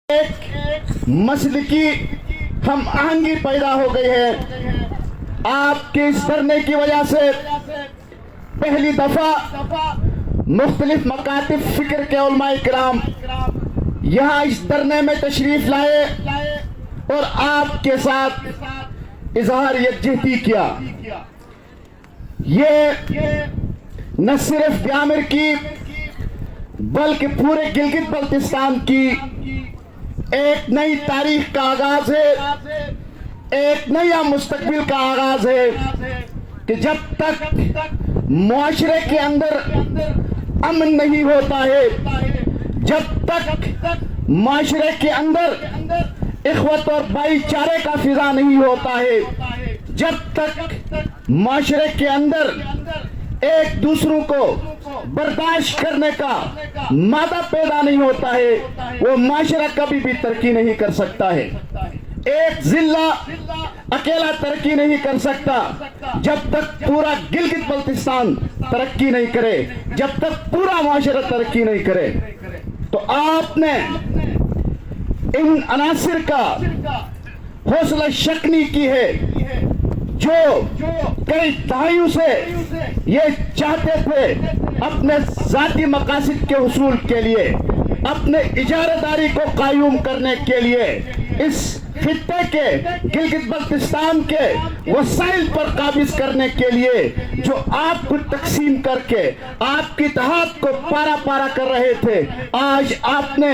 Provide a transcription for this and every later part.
ایک مسلکی ہم آہنگی پیدا ہو گئی ہے آپ کے اس دھرنے کی وجہ سے۔ پہلی دفعہ مختلف مکاتب فکر کے علماء کرام یہاں اس دھرنے میں تشریف لائے اور آپ کے ساتھ اظہار یکجہتی کیا۔ یہ نہ صرف بیامر کی بلکہ پورے گلگت بلتستان کی ایک نئی تاریخ کا آغاز ہے، ایک نیا مستقبل کا آغاز ہے کہ جب تک معاشرے کے اندر امن نہیں ہوتا ہے، جب تک معاشرے کے اندر اخوت اور بھائی چارے کا فضا نہیں ہوتا ہے، جب تک معاشرے کے اندر ایک دوسروں کو برداشت کرنے کا مادہ پیدا نہیں ہوتا ہے، وہ معاشرہ کبھی بھی ترقی نہیں کر سکتا ہے۔ ایک ضلع اکیلا ترقی نہیں کر سکتا جب تک پورا گلگت بلتستان ترقی نہیں کرے، جب تک پورا معاشرہ ترقی نہیں کرے۔ تو آپ نے ان عناصر کا حوصلہ شکنی کی ہے جو کئی دہائیوں سے یہ چاہتے تھے اپنے ذاتی مقاصد کے حصول کے لیے، اپنے اجارہ داری کو قائم کرنے کے لیے، اس خطے کے گلگت بلتستان کے وسائل پر قابض کرنے کے لیے جو آپ کو تقسیم کر کے آپ کی اتحاد کو پارا پارا کر رہے تھے، آج آپ نے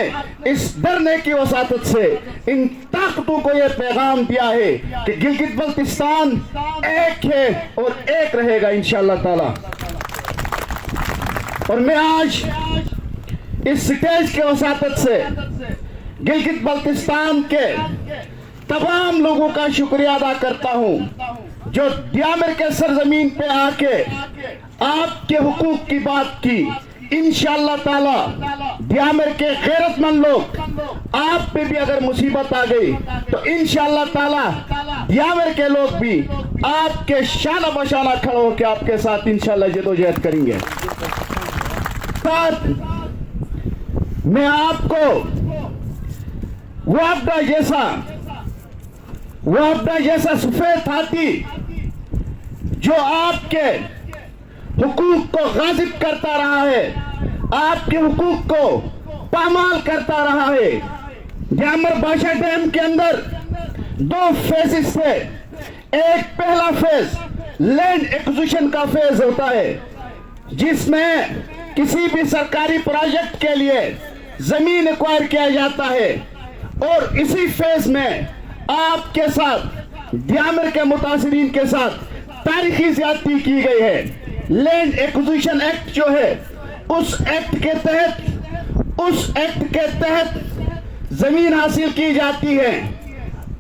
اس دھرنے کی وساطت سے ان طاقتوں کو یہ پیغام دیا ہے کہ گلگت بلتستان ایک ہے اور ایک رہے گا انشاءاللہ تعالی۔ اور میں آج اس سٹیج کے وساطت سے گلگت بلتستان کے تمام لوگوں کا شکریہ ادا کرتا ہوں جو بیامر کے سرزمین پہ آ کے آپ کے حقوق کی بات کی۔ انشاءاللہ تعالی بیامر کے غیرت مند لوگ آپ پہ بھی اگر مصیبت آ گئی تو انشاءاللہ تعالی بیامر کے لوگ بھی آپ کے شانہ بشانہ کھڑے ہو کے آپ کے ساتھ انشاءاللہ جدوجہد کریں گے۔ ساتھ میں آپ کو وابدہ جیسا سفید ہاتھی جو آپ کے حقوق کو غاصب کرتا رہا ہے، آپ کے حقوق کو پامال کرتا رہا ہے۔ بیامر بادشاہ ڈیم کے اندر دو فیزز تھے، ایک پہلا فیز لینڈ ایکوزیشن کا فیز ہوتا ہے جس میں کسی بھی سرکاری پروجیکٹ کے لیے زمین ایکوائر کیا جاتا ہے، اور اسی فیز میں آپ کے ساتھ بیامر کے متاثرین کے ساتھ تاریخی زیادتی کی گئی ہے۔ لینڈ ایکوزیشن ایکٹ جو ہے اس ایکٹ کے تحت زمین حاصل کی جاتی ہے،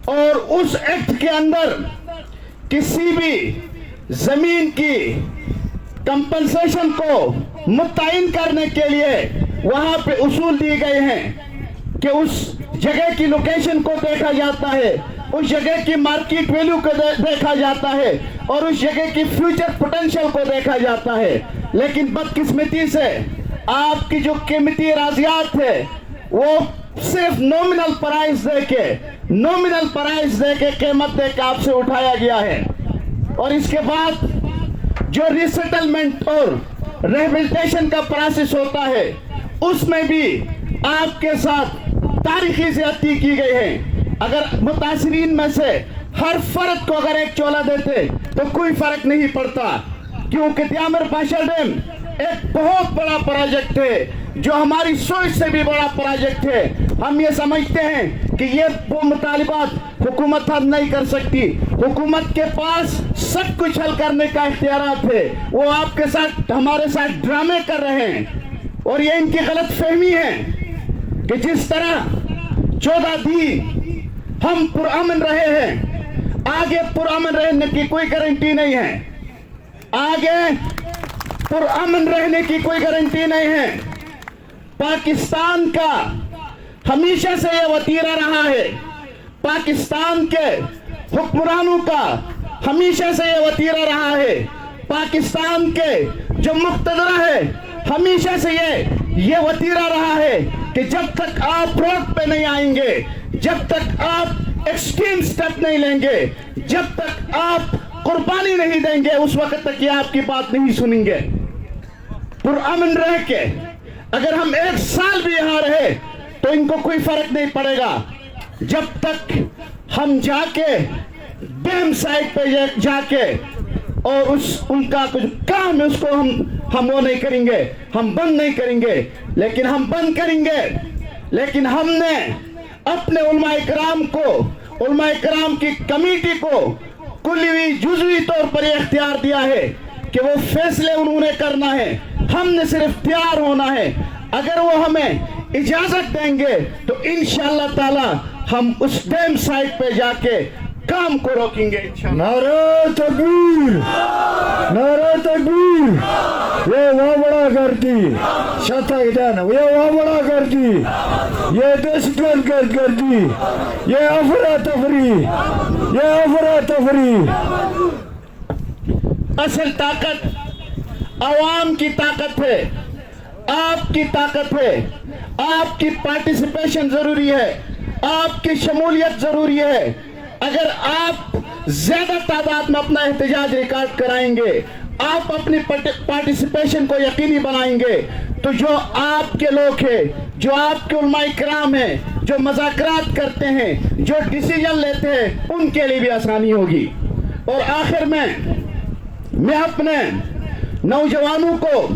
اور اس ایکٹ کے اندر کسی بھی زمین کی کمپنسیشن کو متعین کرنے کے لیے وہاں پہ اصول دی گئے ہیں کہ اس جگہ کی لوکیشن کو دیکھا جاتا ہے، اس جگہ کی مارکیٹ ویلیو کو دیکھا جاتا ہے، اور اس جگہ کی فیوچر پوٹینشل کو دیکھا جاتا ہے۔ لیکن بدقسمتی سے آپ کی جو قیمتی اراضیات ہے وہ صرف نومنل پرائز دے کے قیمت دے کے آپ سے اٹھایا گیا ہے، اور اس کے بعد جو ریسیٹلمنٹ اور ریہیبلیٹیشن کا پروسیس ہوتا ہے اس میں بھی آپ کے ساتھ تاریخی زیادتی کی گئی ہے۔ اگر متاثرین میں سے ہر فرد کو اگر ایک چولہا دیتے تو کوئی فرق نہیں پڑتا، کیونکہ بیامر بادشاہ ڈیم ایک بہت بڑا پروجیکٹ ہے جو ہماری سوچ سے بھی بڑا پروجیکٹ ہے۔ ہم یہ سمجھتے ہیں کہ یہ وہ مطالبات حکومت حل نہیں کر سکتی، حکومت کے پاس سب کچھ حل کرنے کا اختیارات ہے، وہ آپ کے ساتھ ہمارے ساتھ ڈرامے کر رہے ہیں، اور یہ ان کی غلط فہمی ہے کہ جس طرح 14 دن ہم پرامن رہے ہیں، آگے پرامن رہنے کی کوئی گارنٹی نہیں ہے، آگے پرامن رہنے کی کوئی گارنٹی نہیں ہے۔ پاکستان کا ہمیشہ سے یہ وتیرہ رہا ہے، پاکستان کے حکمرانوں کا ہمیشہ سے یہ وتیرہ رہا ہے، پاکستان کے جو مقتدر ہے ہمیشہ سے یہ یہ وتیرہ رہا ہے کہ جب تک آپ روڈ پہ نہیں آئیں گے، جب تک آپ ایکسٹریم سٹیپ نہیں لیں گے، جب تک آپ قربانی نہیں دیں گے، اس وقت تک یہ آپ کی بات نہیں سنیں گے۔ پرامن رہ کے اگر ہم 1 سال بھی یہاں رہے تو ان کو کوئی فرق نہیں پڑے گا، جب تک ہم جا کے ڈیم سائٹ پہ جا کے اور ان کا کچھ کام ہے اس کو ہم وہ نہیں کریں گے، ہم بند نہیں کریں گے۔ لیکن ہم بند کریں گے، لیکن ہم نے اپنے علماء کرام کو، علماء کرام کی کمیٹی کو کلی جزوی طور پر یہ اختیار دیا ہے کہ وہ فیصلے انہوں نے کرنا ہے، ہم نے صرف تیار ہونا ہے۔ اگر وہ ہمیں اجازت دیں گے تو انشاءاللہ تعالی ہم اس ڈیم سائٹ پہ جا کے کام کو روکیں گے انشاءاللہ۔ نعرہ تکبیر، نعرہ تکبیر، یہ وہ بڑا کرتی شتک دن، یہ وہ بڑا کرتی، یہ دہشت گرد کرتی، یہ افراتفری، یہ افراتفری۔ اصل طاقت عوام کی طاقت ہے، آپ کی طاقت ہے، آپ کی پارٹیسپیشن ضروری ہے، آپ کی شمولیت ضروری ہے۔ اگر آپ زیادہ تعداد میں اپنا احتجاج ریکارڈ کرائیں گے، آپ اپنی پارٹیسپیشن کو یقینی بنائیں گے، تو جو آپ کے لوگ ہیں، جو آپ کے علماء کرام ہیں، جو مذاکرات کرتے ہیں، جو ڈیسیجن لیتے ہیں، ان کے لیے بھی آسانی ہوگی۔ اور آخر میں اپنے نوجوانوں کو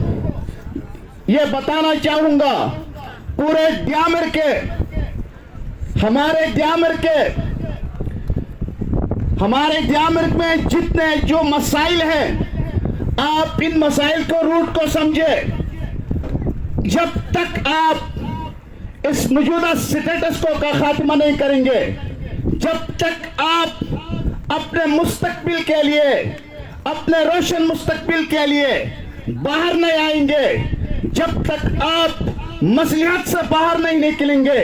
یہ بتانا چاہوں گا، پورے ڈیامر کے، ہمارے ڈیامر میں جتنے جو مسائل ہیں، آپ ان مسائل کو روٹ کو سمجھے۔ جب تک آپ اس موجودہ سٹیٹس کو کا خاتمہ نہیں کریں گے، جب تک آپ اپنے مستقبل کے لیے، اپنے روشن مستقبل کے لیے باہر نہیں آئیں گے، جب تک آپ مصلحت سے باہر نہیں نکلیں گے،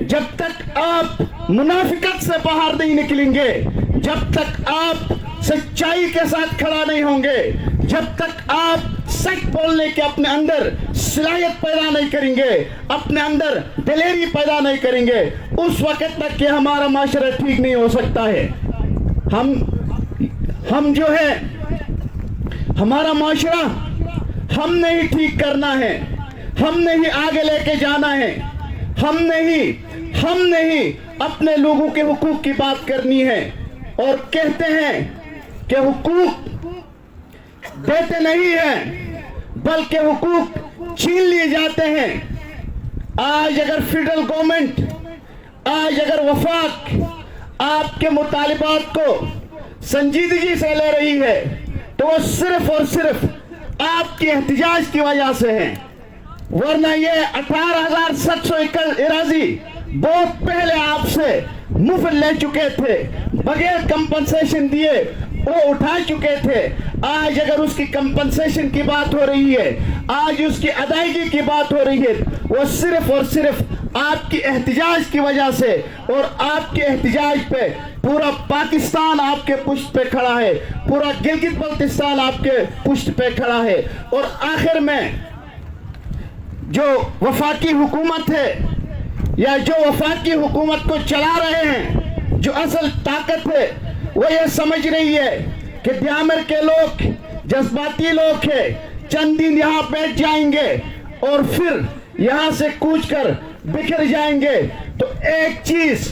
جب تک آپ منافقت سے باہر نہیں نکلیں گے، جب تک آپ سچائی کے ساتھ کھڑا نہیں ہوں گے، جب تک آپ سچ بولنے کے اپنے اندر صلاحیت پیدا نہیں کریں گے، اپنے اندر دلیری پیدا نہیں کریں گے، اس وقت تک کہ ہمارا معاشرہ ٹھیک نہیں ہو سکتا ہے۔ ہم جو ہے، ہمارا معاشرہ ہم نے ہی ٹھیک کرنا ہے، ہم نے ہی آگے لے کے جانا ہے، ہم نے ہی اپنے لوگوں کے حقوق کی بات کرنی ہے۔ اور کہتے ہیں کہ حقوق دیتے نہیں ہیں بلکہ حقوق چھین لیے جاتے ہیں۔ آج اگر فیڈرل گورنمنٹ، آج اگر وفاق آپ کے مطالبات کو سنجیدگی سے لے رہی ہے تو وہ صرف اور صرف آپ کے احتجاج کی وجہ سے ہیں، ورنہ یہ 18,700 ایکڑ اراضی بہت پہلے آپ سے مفت لے چکے تھے، بغیر کمپنسیشن دیے وہ اٹھا چکے تھے۔ آج اگر اس کی کمپنسیشن کی بات ہو رہی ہے، آج اس کی ادائیگی کی بات ہو رہی ہے، وہ صرف اور صرف آپ کی احتجاج کی وجہ سے، اور آپ کے احتجاج پہ پورا پاکستان آپ کے پشت پہ کھڑا ہے، پورا گلگت بلتستان آپ کے پشت پہ کھڑا ہے۔ اور آخر میں جو وفاقی حکومت ہے یا جو وفاقی حکومت کو چلا رہے ہیں، جو اصل طاقت ہے، وہ یہ سمجھ رہی ہے کہ ڈیامر کے لوگ جذباتی لوگ ہیں، چند دن یہاں بیٹھ جائیں گے اور پھر یہاں سے کوچ کر بکھر جائیں گے۔ تو ایک چیز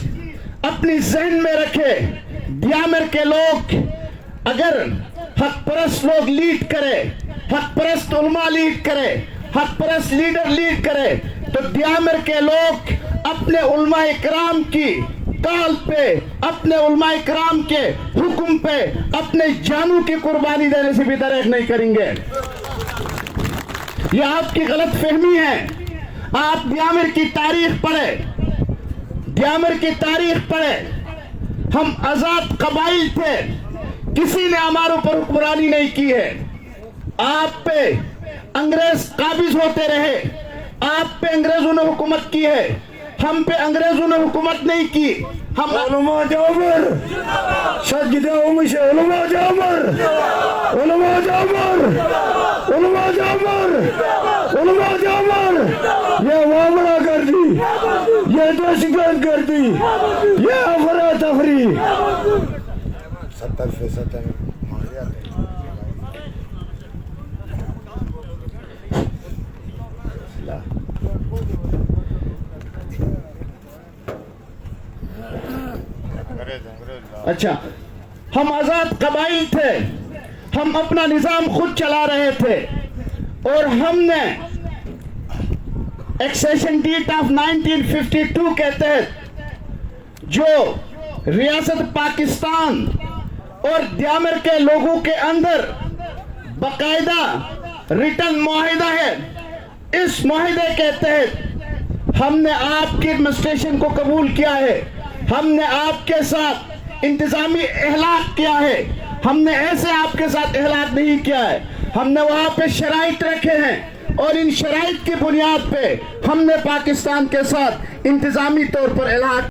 اپنی ذہن میں رکھے، ڈیامر کے لوگ اگر حق پرست لوگ لیڈ کرے، حق پرست علماء لیڈ کرے، حق پرست لیڈر لیڈ کرے، تو ڈیامر کے لوگ اپنے علماء کرام کی کال پہ، اپنے علماء کرام کے حکم پہ اپنے جانوں کی قربانی دینے سے بھی دریغ نہیں کریں گے۔ یہ آپ کی غلط فہمی ہے۔ آپ ڈیامر کی تاریخ پڑھیں، ڈیامر کی تاریخ پڑھیں۔ ہم آزاد قبائل تھے، کسی نے ہمارے اوپر حکمرانی نہیں کی ہے۔ آپ پہ انگریز قابض ہوتے رہے، آپ پہ انگریزوں نے حکومت کی ہے، ہم پہ انگریزوں نے حکومت نہیں کی. ہم علماء جابر سجدہ امش علماء جابر علماء جابر علماء جابر علماء جابر یہ وابڑا کر دی، یہ دہشت گرد کر دی، یہ افراتفری. 70% اچھا، ہم آزاد قبائل تھے، ہم اپنا نظام خود چلا رہے تھے، اور ہم نے ایکسیشن ڈیٹ آف 1952 کے تحت جو ریاست پاکستان اور دیامر کے لوگوں کے اندر باقاعدہ ریٹن معاہدہ ہے، اس معاہدے کے تحت ہم نے آپ کی ایڈمنسٹریشن کو قبول کیا ہے. ہم نے آپ کے ساتھ انتظامی احلاق کیا ہے. ہم نے ایسے آپ کے ساتھ احلاق نہیں کیا ہے. ہم نے وہاں پہ شرائط رکھے ہیں، اور ان شرائط کی بنیاد پہ ہم نے پاکستان کے ساتھ انتظامی طور پر احلاق